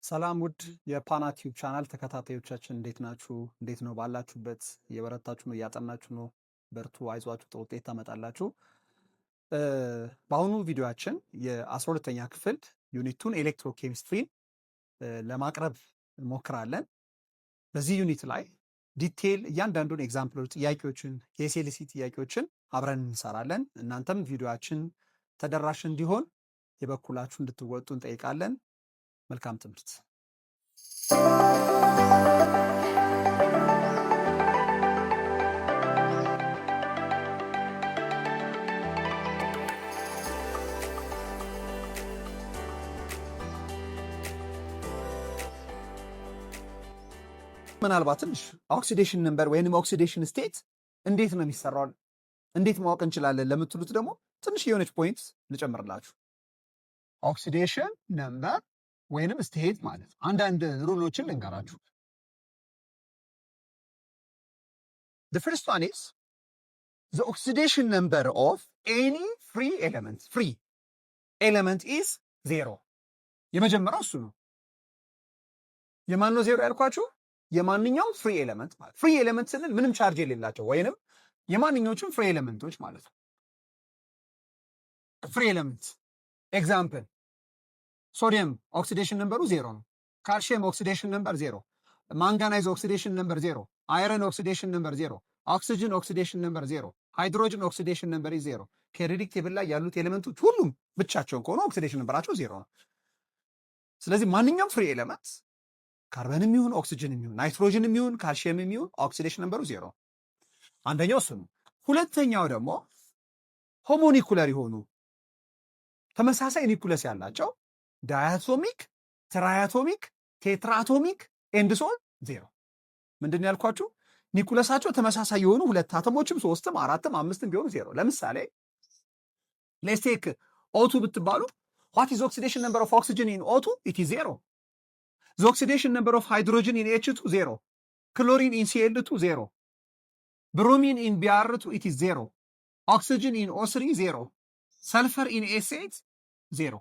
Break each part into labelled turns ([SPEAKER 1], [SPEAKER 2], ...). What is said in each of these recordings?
[SPEAKER 1] ሰላም ውድ የፓና ቲዩብ ቻናል ተከታታዮቻችን እንዴት ናችሁ? እንዴት ነው? ባላችሁበት እየበረታችሁ ነው? እያጠናችሁ ነው? በርቱ፣ አይዟችሁ፣ ጥሩ ውጤት ታመጣላችሁ። በአሁኑ ቪዲዮአችን የ12ኛ ክፍል ዩኒቱን ኤሌክትሮኬሚስትሪን ለማቅረብ እንሞክራለን። በዚህ ዩኒት ላይ ዲቴይል እያንዳንዱን ኤግዛምፕሎች፣ ጥያቄዎችን፣ የኤስኤልሲ ጥያቄዎችን አብረን እንሰራለን። እናንተም ቪዲዮአችን ተደራሽ እንዲሆን የበኩላችሁ እንድትወጡ እንጠይቃለን። መልካም ትምህርት። ምናልባት ትንሽ ኦክሲዴሽን ነምበር ወይንም ኦክሲዴሽን ስቴት እንዴት ነው የሚሰራው፣ እንዴት ማወቅ እንችላለን ለምትሉት ደግሞ ትንሽ የሆነች ፖይንት ልጨምርላችሁ። ኦክሲዴሽን ነምበር ወይንም ስቴት ማለት አንዳንድ ሩሎችን ልንገራችሁ። The first one is the oxidation number of any free element. Free element is zero. የመጀመሪያው እሱ ነው። የማን ነው ዜሮ ያልኳችሁ? የማንኛውም ፍሪ ኤሌመንት ማለት። ፍሪ ኤሌመንት ስንል ምንም ቻርጅ የሌላቸው ወይንም የማንኛዎቹም ፍሪ ኤሌመንቶች ማለት ነው። ፍሪ ኤሌመንት ኤግዛምፕል ሶዲየም ኦክሲዴሽን ነምበሩ ዜሮ ነው። ካልሽየም ኦክሲዴሽን ነምበር ዜሮ፣ ማንጋናይዝ ኦክሲዴሽን ነምበር ዜሮ፣ አይረን ኦክሲዴሽን ነምበር ዜሮ፣ ኦክሲጅን ኦክሲዴሽን ነምበር ዜሮ፣ ሃይድሮጅን ኦክሲዴሽን ነምበር ዜሮ። ፔሪዮዲክ ቴብል ላይ ያሉት ኤሌመንቶች ሁሉም ብቻቸውን ከሆነ ኦክሲዴሽን ነምበራቸው ዜሮ ነው። ስለዚህ ማንኛውም ፍሪ ኤሌመንት ካርበንም ይሁን ኦክሲጅንም ይሁን ናይትሮጅንም ይሁን ካልሽየምም ይሁን ኦክሲዴሽን ነምበሩ ዜሮ። አንደኛው እሱ ነው። ሁለተኛው ደግሞ ሆሞኒኩለር የሆኑ ተመሳሳይ ኒኩለስ ያላቸው ዳያቶሚክ፣ ትራያቶሚክ፣ ቴትራቶሚክ ኤንድሶን ዜሮ። ምንድን ያልኳችሁ? ኒኩለሳቸው ተመሳሳይ የሆኑ ሁለት አተሞችም ሶስትም አራትም አምስትም ቢሆኑ ዜሮ። ለምሳሌ ሌስቴክ ኦቱ ብትባሉ ዋት ኢዝ ኦክሲዴሽን ነምበር ኦፍ ኦክሲጅን ኢን ኦቱ? ኢት ኢዝ ዜሮ። ዘ ኦክሲዴሽን ነምበር ኦፍ ሃይድሮጅን ኢን ኤች ቱ ዜሮ። ክሎሪን ኢን ሲኤል ቱ ዜሮ። ብሮሚን ኢን ቢአር ቱ ኢት ኢዝ ዜሮ። ኦክሲጅን ኢን ኦ3 ዜሮ። ሰልፈር ኢን ኤስ8 ዜሮ።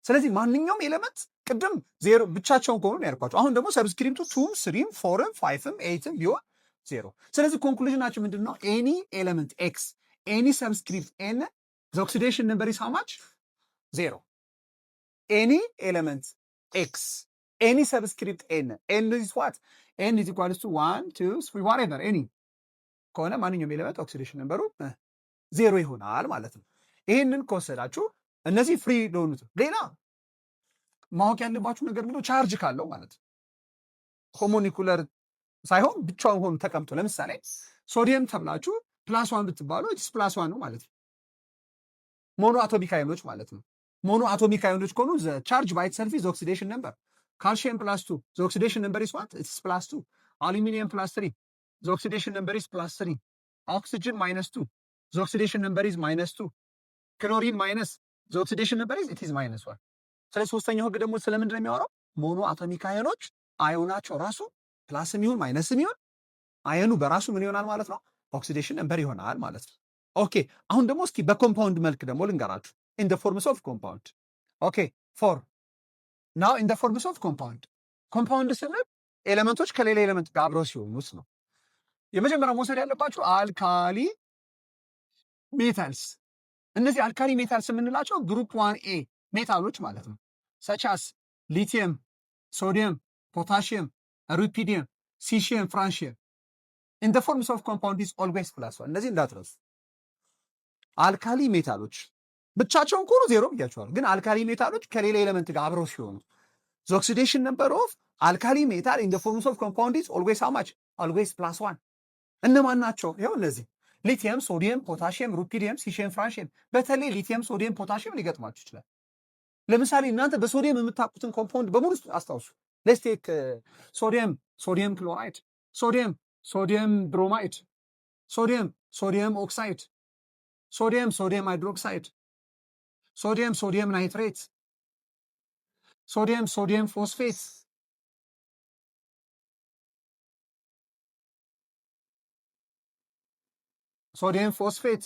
[SPEAKER 1] ስለዚህ ማንኛውም ኤሌመንት ቅድም ዜሮ ብቻቸውን ከሆኑ ነው ያልኳቸው። አሁን ደግሞ ሰብስክሪፕቱ 2 3 4 5 8 ቢሆን ዜሮ። ስለዚህ ኮንክሉዥናችን ምንድን ነው? ኤኒ ኤሌመንት ኤክስ ኤኒ ሰብስክሪፕት ኤን ዘ ኦክሲዴሽን ነምበር ኢዝ ሃው ማች? ዜሮ። ኤኒ ኤሌመንት ኤክስ ኤኒ ሰብስክሪፕት ኤን ኤን ኢዝ ዋት? ኤን ኢዝ ኢኳልስ ቱ 1 2 3 ዋትኤቨር ኤኒ ከሆነ ማንኛውም ኤሌመንት ኦክሲዴሽን ነምበሩ ዜሮ ይሆናል ማለት ነው። ይህንን ከወሰዳችሁ እነዚህ ፍሪ ለሆኑት ሌላ ማወቅ ያለባችሁ ነገር ምንድነው? ቻርጅ ካለው ማለት ሆሞኒኩለር ሳይሆን ብቻውን ሆኖ ተቀምጦ፣ ለምሳሌ ሶዲየም ተብላችሁ ፕላስ ዋን ብትባሉ ኢትስ ፕላስ ዋን ነው ማለት ነው። ሞኖ አቶሚክ አዮኖች ማለት ነው። ሞኖ አቶሚክ አዮኖች ከሆኑ ዘ ቻርጅ ባይ ኢትሰልፍ ኢዝ ኦክሲዴሽን ነምበር። ካልሽየም ፕላስ 2 ዘ ኦክሲዴሽን ነምበር ኢዝ ዋት? ኢትስ ፕላስ 2። አሉሚኒየም ፕላስ 3 ዘ ኦክሲዴሽን ነምበር ኢዝ ፕላስ 3። ኦክሲጅን ማይነስ 2 ዘ ኦክሲዴሽን ነምበር ኢዝ ማይነስ 2። ክሎሪን ማይነስ ዘ ኦክሲዴሽን ነምበር ኢዝ ኢት ኢዝ ማይነስ 1። ስለዚህ ሶስተኛው ህግ ደግሞ ስለምንድን ነው የሚያወራው? ሞኖ አቶሚክ አዮኖች አዮናቸው ራሱ ፕላስም ይሁን ማይነስም ይሁን አየኑ በራሱ ምን ይሆናል ማለት ነው? ኦክሲዴሽን ነምበር ይሆናል ማለት ነው። ኦኬ አሁን ደግሞ እስኪ በኮምፓውንድ መልክ ደግሞ ልንገራችሁ። ኢን ዘ ፎርምስ ኦፍ ኮምፓውንድ። ኦኬ ፎር ናው ኢን ዘ ፎርምስ ኦፍ ኮምፓውንድ። ኮምፓውንድ ስንል ኤሌመንቶች ከሌላ ኤሌመንት ጋር አብረው ሲሆኑት ነው። የመጀመሪያው መውሰድ ያለባችሁ አልካሊ ሜታልስ። እነዚህ አልካሊ ሜታልስ የምንላቸው ግሩፕ 1 ኤ ሜታሎች ማለት ነው። ሰቻስ ሊቲየም፣ ሶዲየም፣ ፖታሽየም፣ ሩፒዲየም፣ ሲሺየም፣ ፍራንሺየም። ኢን ዘ ፎርምስ ኦፍ ኮምፓውንድ ኢዝ ኦልዌይስ ፕላስ ዋን። እነዚህ እንዳትረሱ። አልካሊ ሜታሎች ብቻቸውን ከሆኑ ዜሮ ብያቸዋል። ግን አልካሊ ሜታሎች ከሌላ ኤሌመንት ጋር አብረው ሲሆኑ ዘ ኦክሲዴሽን ነምበር ኦፍ አልካሊ ሜታል ኢን ዘ ፎርምስ ኦፍ ኮምፓውንድ ኢዝ ኦልዌይስ ሃው ማች? ኦልዌይስ ፕላስ ዋን። እነማን ናቸው? ይኸው እነዚህ ሊቲየም፣ ሶዲየም፣ ፖታሽየም፣ ሩፒዲየም፣ ሲሺየም፣ ፍራንሺየም። በተለይ ሊቲየም፣ ሶዲየም፣ ፖታሽየም ሊገጥማችሁ ይችላል። ለምሳሌ እናንተ በሶዲየም የምታውቁትን ኮምፓውንድ በሙሉ አስታውሱ። ሌትስ ቴክ ሶዲየም ክሎራይድ፣ ሶዲየም ብሮማይድ፣ ሶዲየም ኦክሳይድ፣ ሶዲየም ሃይድሮክሳይድ፣ ሶዲየም ናይትሬት፣ ሶዲየም ፎስፌት፣ ሶዲየም ፎስፌት።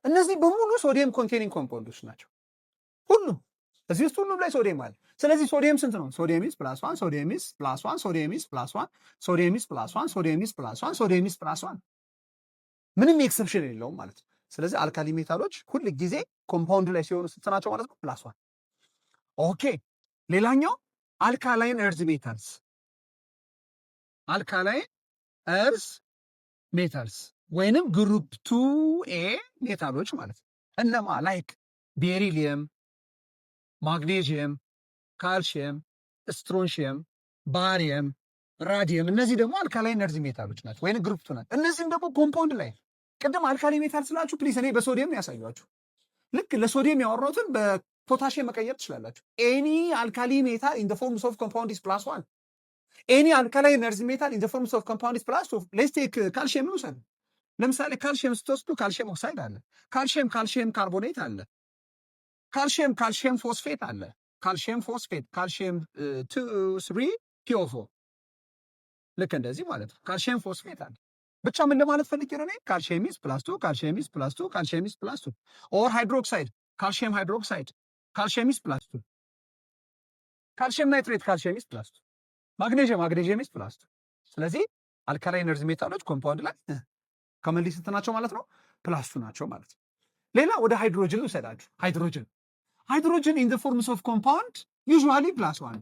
[SPEAKER 1] እነዚህ በሙሉ ሶዲየም ኮንቴኒንግ ኮምፓውንዶች ናቸው ሁሉም። እዚህ ውስጥ ሁሉም ላይ ሶዲየም አለ። ስለዚህ ሶዲየም ስንት ነው? ሶዲየም ኢዝ +1 ሶዲየም ኢዝ +1 ሶዲየም ኢዝ +1 ሶዲየም ኢዝ +1 ሶዲየም ኢዝ +1 ሶዲየም ኢዝ +1 ምንም ኤክሰፕሽን የለውም ማለት ነው። ስለዚህ አልካሊ ሜታሎች ሁል ጊዜ ኮምፓውንድ ላይ ሲሆኑ ስንት ናቸው ማለት ነው? +1። ኦኬ ሌላኛው አልካላይን እርዝ ሜታልስ አልካላይን እርዝ ሜታልስ ወይንም ግሩፕ 2ኤ ሜታሎች ማለት ነው። እነማ ላይክ ቤሪሊየም፣ ማግኔዥየም፣ ካልሽየም፣ ስትሮንሽየም፣ ባሪየም፣ ራዲየም እነዚህ ደግሞ አልካላይን እርዝ ሜታሎች ናቸው ወይንም ግሩፕ 2 ናቸው። እነዚህም ደግሞ ኮምፓውንድ ላይ ቅድም አልካሊ ሜታል ስላችሁ ፕሊስ እኔ በሶዲየም ነው ያሳያችሁ። ልክ ለሶዲየም ያወራሁትን በፖታሽየም መቀየር ትችላላችሁ። ኤኒ አልካሊ ሜታል ኢን ዘ ፎርምስ ኦፍ ኮምፓውንድ ኢዝ +1 ኤኒ አልካላይን እርዝ ሜታል ኢን ዘ ፎርምስ ኦፍ ኮምፓውንድ ኢዝ +2 ሌትስ ቴክ ካልሽየም እንውሰድ። ለምሳሌ ካልሽየም ስትወስዱ ካልሽየም ኦክሳይድ አለ፣ ካልሽየም ካርቦኔት አለ፣ ካልሽየም ፎስፌት አለ፣ ካልሽየም 2 3 PO4 ልክ እንደዚህ ማለት ነው። ካልሽየም ፎስፌት አለ። ብቻ ምን ለማለት ፈልጌ ነው እኔ ካልሽየም ኢዝ +2 ካልሽየም ኢዝ +2 ካልሽየም ኢዝ +2 ኦር ሃይድሮክሳይድ ካልሽየም ሃይድሮክሳይድ ካልሽየም ኢዝ +2 ካልሽየም ናይትሬት ካልሽየም ኢዝ +2 ማግኔዥየም ኢዝ +2 ስለዚህ አልካላይን እርዝ ሜታሎች ኮምፓውንድ ላይ ከመሊ ስንት ናቸው ማለት ነው? +2 ናቸው ማለት ነው። ሌላ ወደ ሃይድሮጅን ልውሰዳችሁ። ሃይድሮጅን ኢን ዘ ፎርምስ ኦፍ ኮምፓውንድ ዩዥዋሊ +1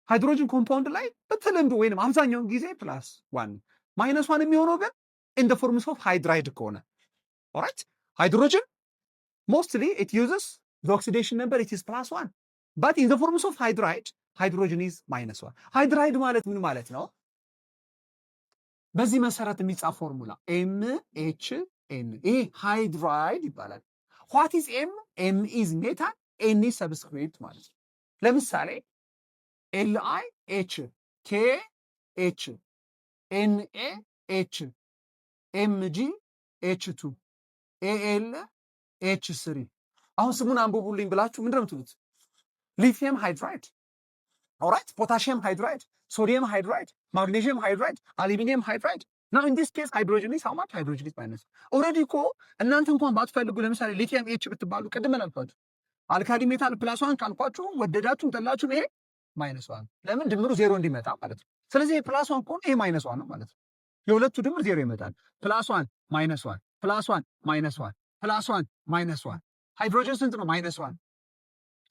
[SPEAKER 1] ሃይድሮጅን ኮምፓውንድ ላይ በተለምዶ ወይንም አብዛኛውን ጊዜ +1 -1 የሚሆነው ግን ኢን ዘ ፎርምስ ኦፍ ሃይድራይድ ከሆነ ኦራይት ሃይድሮጅን ሞስትሊ ኢት ዩዝስ ዘ ኦክሲዴሽን ነምበር ኢት ኢዝ +1 በት ኢን ዘ ፎርምስ ኦፍ ሃይድሮጅን ኢዝ -1 ሃይድራይድ ማለት ምን ማለት ነው? በዚህ መሰረት የሚጻፍ ፎርሙላ MHN ይሄ ሃይድራይድ ይባላል። ዋት ኢዝ ኤም ኢዝ ሜታል ኤን ኢዝ ሰብስክሪፕት ማለት ነው። ለምሳሌ LiH KH NaH MgH2 AlH3 አሁን ስሙን አንብቡልኝ ብላችሁ ምንድን ነው የምትሉት? ሊቲየም ሃይድራይድ ኦራይት፣ ፖታሽየም ሃይድራይድ፣ ሶዲየም ሃይድራይድ፣ ማግኔዥየም ሃይድራይድ፣ አሉሚኒየም ሃይድራይድ ናው ኢን ዲስ ኬስ ሃይድሮጅን ኢዝ ሃው ማች? ሃይድሮጅን ኢዝ ማይነስ። ኦልሬዲ እኮ እናንተ እንኳን ባትፈልጉ ለምሳሌ ሊቲየም ኤች ብትባሉ ቅድም አልኳችሁ አልካሊ ሜታል +1 ካልኳችሁ ወደዳችሁም ጠላችሁም ይሄ -1 ለምን ድምሩ 0 እንዲመጣ ማለት ነው። ስለዚህ +1 ከሆነ ይሄ -1 ነው ማለት ነው። የሁለቱ ድምር 0 ይመጣል። +1 -1 +1 -1 +1 -1 ሃይድሮጅን ስንት ነው? -1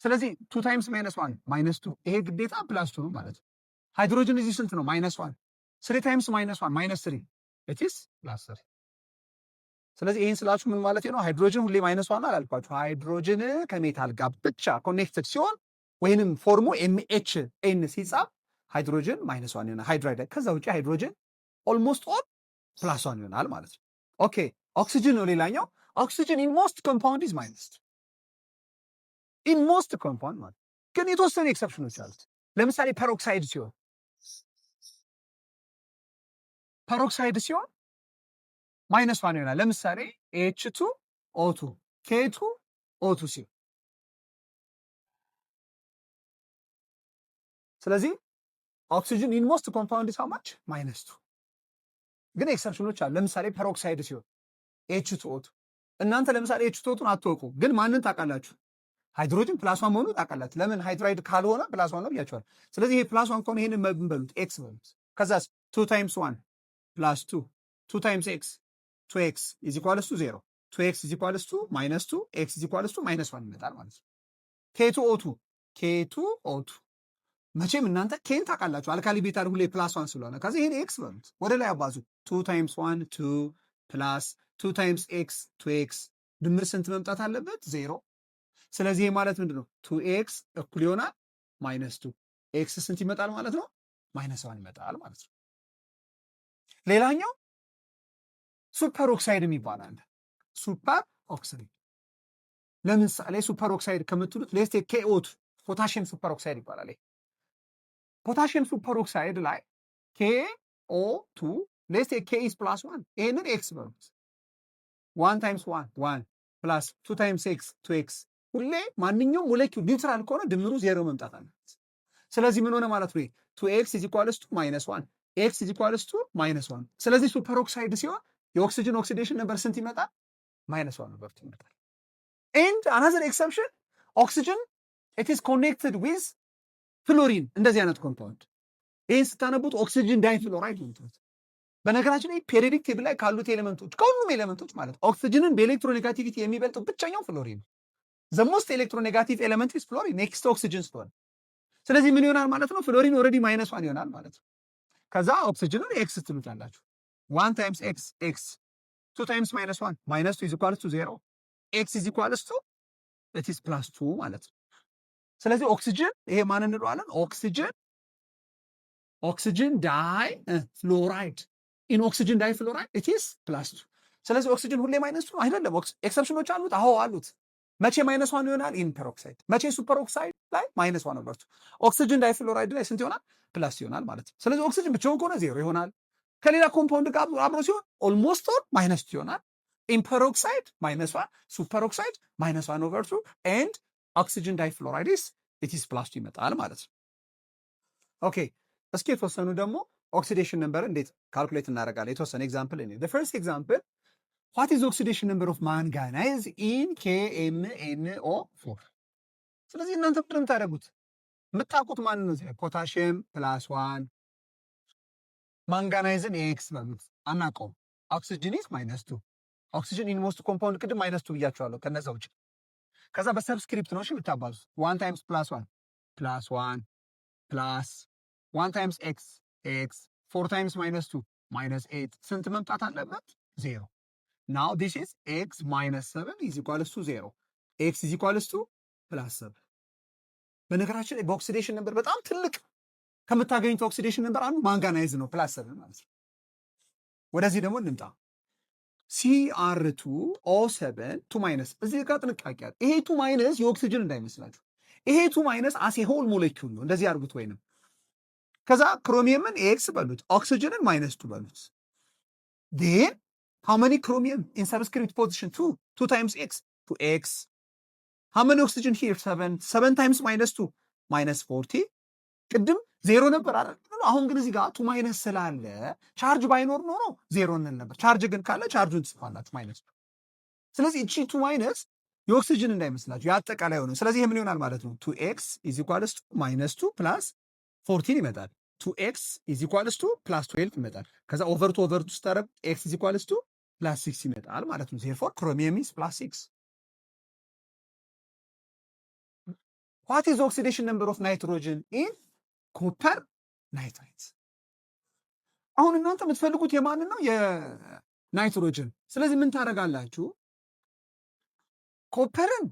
[SPEAKER 1] ስለዚህ 2 ታይምስ -1 -2 ይሄ ግዴታ +2 ነው ማለት ነው። ሃይድሮጅን እዚህ ስንት ነው? -1 3 ታይምስ -1 -3 ኢት ኢዝ +3 ስለዚህ ይሄን ስላችሁ ምን ማለት ነው? ሃይድሮጅን ሁሌ -1 አላልኳችሁ። ሃይድሮጅን ከሜታል ጋር ብቻ ኮኔክትድ ሲሆን ወይንም ፎርሙ MHN ሲጻፍ ሃይድሮጅን -1 ይሆናል ሃይድራይድ። ከዛ ውጪ ሃይድሮጅን ኦልሞስት ኦል +1 ይሆናል ማለት ነው። ኦኬ ኦክሲጅን ነው ሌላኛው። ኦክሲጅን ኢን ሞስት ኮምፓውንድ ኢዝ -2 ኢን ሞስት ኮምፓውንድ ማለት ግን የተወሰኑ ኤክሰፕሽኖች አሉት። ለምሳሌ ፐሮክሳይድ ሲሆን -1 ይሆናል። ለምሳሌ H2O2 K2O2 ሲሆን ስለዚህ ኦክሲጅን ኢን ሞስት ኮምፓውንድ ኢዝ ሃው ማች? -2 ግን ኤክሰፕሽኖች አሉ። ለምሳሌ ፐሮክሳይድ ሲሆን H2O2 እናንተ ለምሳሌ H2O2ን አትወቁ፣ ግን ማንን ታውቃላችሁ? ሃይድሮጅን +1 መሆኑ ታውቃላችሁ። ለምን ሃይድራይድ ካልሆነ +1 ነው ብያችኋል። ስለዚህ ይሄ +1 ከሆነ ይሄንን ምን በሉት? ኤክስ በሉት። ከዛስ 2 ታይምስ 1 +2 2 ታይምስ ኤክስ 2x ኢዝ ኢኳልስ ቱ 0 2x ኢዝ ኢኳልስ ቱ -2 x ኢዝ ኢኳልስ ቱ -1 ይመጣል ማለት ነው። K2O2 መቼም እናንተ ኬን ታውቃላችሁ። አልካሊ ቤታል ሁሌ +1 ስለሆነ ከዚህ ይሄን ኤክስ በሉት፣ ወደ ላይ አባዙ። 2 ታይምስ 1 2 ፕላስ 2 ታይምስ ኤክስ 2x ድምር ስንት መምጣት አለበት? 0። ስለዚህ ይሄ ማለት ምንድነው? 2x እኩል ይሆናል -2 ኤክስ ስንት ይመጣል ማለት ነው? -1 ይመጣል ማለት ነው። ሌላኛው ሱፐር ኦክሳይድ የሚባል አለ። ሱፐር ኦክሳይድ ለምሳሌ ሱፐር ኦክሳይድ ከምትሉት ሌስቴ KO2 ፖታሽየም ሱፐር ኦክሳይድ ይባላል። ፖታሽየም ሱፐር ኦክሳይድ ላይ KO2 ሌስቴ K ኢዝ +1 ይሄንን ኤክስ በሉት። 1 ታይምስ 1 1 ፕላስ 2 ታይምስ ኤክስ 2x ሁሌ ማንኛውም ሞሌኪውል ኒውትራል ከሆነ ድምሩ 0 መምጣት አለበት። ስለዚህ ምን ሆነ ማለት ነው? 2x ኢዝ ኢኳልስ ቱ -1 x ኢዝ ኢኳልስ ቱ -1 ስለዚህ ሱፐር ኦክሳይድ ሲሆን የኦክሲጅን ኦክሲዴሽን ነበር ስንት ይመጣል? -1 ነበር ይመጣል። ኤንድ አናዘር ኤክሰፕሽን ኦክሲጅን it is connected with ፍሎሪን እንደዚህ አይነት ኮምፓውንድ። ይህን ስታነቡት ኦክሲጅን ዳይፍሎራይድ ነው። በነገራችን ላይ ፔሪዮዲክ ቴብል ላይ ካሉት ኤሌመንቶች ከሁሉም ኤሌመንቶች ማለት ኦክሲጅንን በኤሌክትሮኔጋቲቪቲ የሚበልጠው ብቸኛው ፍሎሪን ነው። ዘ ሞስት ኤሌክትሮኔጋቲቭ ኤሌመንት ኢዝ ፍሎሪን ኔክስት ኦክሲጅን ስለሆነ፣ ስለዚህ ምን ይሆናል ማለት ነው? ፍሎሪን ኦልሬዲ -1 ይሆናል ማለት ነው። ከዛ ኦክሲጅንን ኤክስ ትሉታላችሁ። 1 ታይምስ ኤክስ ኤክስ 2 ታይምስ -1 -2 is equal to 0 ኤክስ is equal to it is +2 ማለት ነው። ስለዚህ ኦክሲጅን ይሄ ማን እንለዋለን? ኦክሲጅን ዳይ ፍሎራይድ ኢን ኦክሲጅን ዳይ ፍሎራይድ ኢት ኢዝ +2። ስለዚህ ኦክሲጅን ሁሌ -2 አይደለም። ኤክሰፕሽኖች አሉት። አዎ አሉት። መቼ -1 ይሆናል? ኢን ፐሮክሳይድ። መቼ ሱፐር ኦክሳይድ ላይ -1 ነው። ኦክሲጅን ዳይ ፍሎራይድ ላይ ስንት ይሆናል? ፕላስ ይሆናል ማለት ነው። ስለዚህ ኦክሲጅን ብቻውን ከሆነ 0 ይሆናል። ከሌላ ኮምፓውንድ ጋር አብሮ ሲሆን ኦልሞስት ኦል -2 ይሆናል። ኢን ፐሮክሳይድ -1፣ ሱፐር ኦክሳይድ -1/2 ኤንድ ኦክሲጅን ዳይ ፍሎራይድ ኢት ኢዝ +2 ይመጣል ማለት ነው። ኦኬ እስኪ የተወሰኑ ደግሞ ኦክሲዴሽን ነምበር እንዴት ካልኩሌት እናደርጋለን? የተወሰነ ኤግዛምፕል እኔ the first example what is oxidation number of manganese in KMnO4? ስለዚህ እናንተ ምንድን ነው የምታደርጉት? የምታውቁት ማን ነው? ፖታሽየም +1 ማንጋናይዝን ኤክስ በሉት አናውቀውም። ኦክሲጅን ኢዝ -2 ኦክሲጅን ኢን ሞስት ኮምፓውንድ ቅድም -2 ብያቸዋለሁ። ከነዛ ውጭ ከዛ በሰብስክሪፕት ነው እሺ የምታባዙት። 1 ታይምስ +1 +1 ፕላስ 1 ታይምስ ኤክስ ኤክስ 4 ታይምስ -2 -8 ስንት መምጣት አለበት? 0። ናው ዲስ ኢዝ ኤክስ -7 ኢዝ ኢኳልስ ቱ 0 ኤክስ ኢዝ ኢኳልስ ቱ +7። በነገራችን ላይ በኦክሲዴሽን ነበር በጣም ትልቅ ከምታገኙት ኦክሲዴሽን ነበር አንዱ ማንጋናይዝ ነው +7 ማለት ነው። ወደዚህ ደግሞ እንምጣ። CR2O7 2- እዚህ ጋር ጥንቃቄ አለ። ይሄ 2- የኦክሲጅን እንዳይመስላችሁ። ይሄ 2- አሴ ሆል ሞሌኪውል ነው። እንደዚህ አድርጉት። ወይንም ከዛ ክሮሚየምን ኤክስ በሉት ኦክሲጅንን -2 በሉት። then how many chromium in subscript position 2 times x 2x. how many oxygen here 7 times -2 -40 ቅድም 0 ነበር አይደል? አሁን ግን እዚህ ጋር 2- ስላለ ቻርጅ ባይኖር ኖሮ 0 እንል ነበር። ቻርጅ ግን ካለ ቻርጁን ትጽፋላችሁ -2። ስለዚህ እቺ 2- የኦክሲጅን እንዳይመስላችሁ የአጠቃላይ ሆነ። ስለዚህ ይሄ ምን ይሆናል ማለት ነው? 2x is equals to -2 plus 14 ይመጣል። 2x is equals to plus 12 ይመጣል። ከዛ ኦቨር ቱ ስታረግ x is equals to plus 6 ይመጣል ማለት ነው። therefore chromium is +6። what is oxidation number of nitrogen in copper nitrate? አሁን እናንተ የምትፈልጉት የማንን ነው? የናይትሮጅን። ስለዚህ ምን ታደርጋላችሁ? ኮፐርን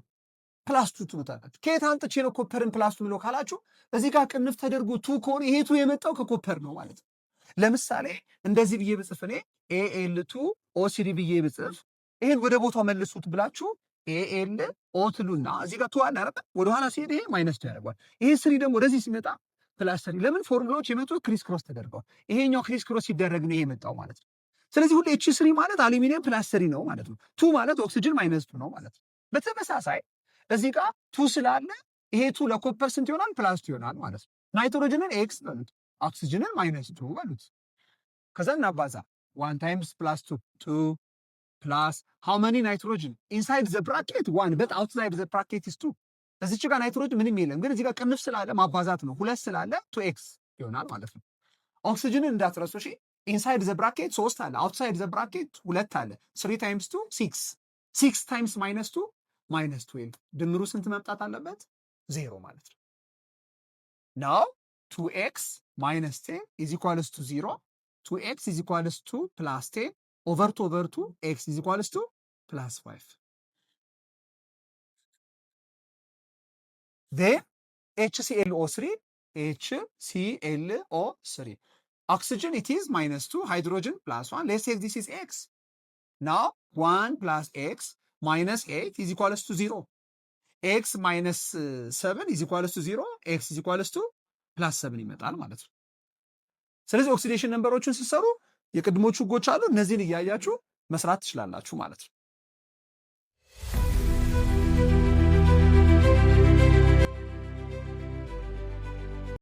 [SPEAKER 1] +2 ትሉታላችሁ። ከየት አንጥቼ ነው ኮፐርን +2 ብሎ ካላችሁ እዚህ ጋር ቅንፍ ተደርጎ 2 ከሆነ ይሄ 2 የመጣው ከኮፐር ነው ማለት ነው። ለምሳሌ እንደዚህ ብዬ ብጽፍ እኔ AL2O3 ብዬ ብጽፍ ይሄን ወደ ቦታው መልሱት ብላችሁ ALO ትሉና እዚህ ጋር 2 አለ አይደል? ወደ ኋላ ሲሄድ ይሄ -2 ያደርጋል። ይሄ 3 ደግሞ ወደዚህ ሲመጣ +3። ለምን? ፎርሙላዎች የመጡት ክሪስ ክሮስ ተደርገዋል። ይሄኛው ክሪስ ክሮስ ሲደረግ ነው ይሄ የመጣው ማለት ነው። ስለዚህ ሁሌ H3 ማለት አሉሚኒየም +3 ነው ማለት ነው። 2 ማለት ኦክሲጅን -2 ነው ማለት ነው። በተመሳሳይ እዚህ ጋር 2 ስላለ ይሄ 2 ለኮፐር ስንት ይሆናል? +2 ይሆናል ማለት ነው። ናይትሮጅንን ኤክስ በሉት ኦክሲጅንን -2 በሉት። ከዛ እናባዛ 1 ታይምስ +2 2 plus how many nitrogen inside the bracket 1 but outside the bracket is 2። እዚች ጋር ናይትሮጅን ምንም የለም፣ ግን እዚህ ጋር ቅንፍ ስላለ ማባዛት ነው። 2 ስላለ 2x ይሆናል ማለት ነው። ኦክሲጅንን እንዳትረሱ እሺ። ኢንሳይድ ዘ ብራኬት 3 አለ፣ አውትሳይድ ዘ ብራኬት 2 አለ። 3 ታይምስ 2 6 6 ታይምስ -2 -12 ድምሩ ስንት መምጣት አለበት? 0 ማለት ነው። ናው 2x minus 10 is equals to 0 2x is equals to plus 10 over 2 x is equals to plus 5. Then HClO3 oxygen it is -2 hydrogen +1. Let's say this is x. Now 1 plus x minus 8 is equals to 0. x minus 7 is equals to 0. x is equals to plus 7 ይመጣል ማለት ነው። ስለዚህ ኦክሲዴሽን ነምበሮችን ሲሰሩ የቅድሞቹ ህጎች አሉ። እነዚህን እያያችሁ መስራት ትችላላችሁ ማለት ነው።